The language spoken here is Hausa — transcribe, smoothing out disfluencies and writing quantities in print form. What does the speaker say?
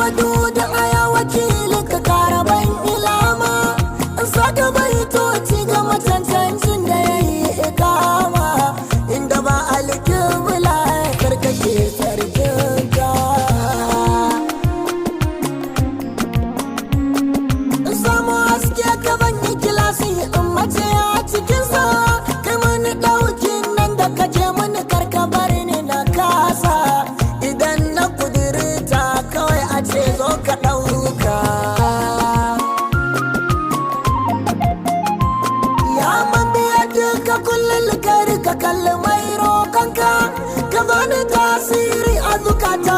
Ahmadu da aya wakili ka kara ban ilama, saka baitoci ga macancancin da ya yi ikama, inda ba alkibla karkashe sarkinka. Samu haske ka ban yi kilasi in mace a cikinsa, kai mani ɗaukin nan da ka je mani karka bari ni na kasa, idan na kudirta kawai a ce zo ka ɗauka. Ya man biya duka kullum kari ka kalli mai roƙonka, ka bani tasiri a zukata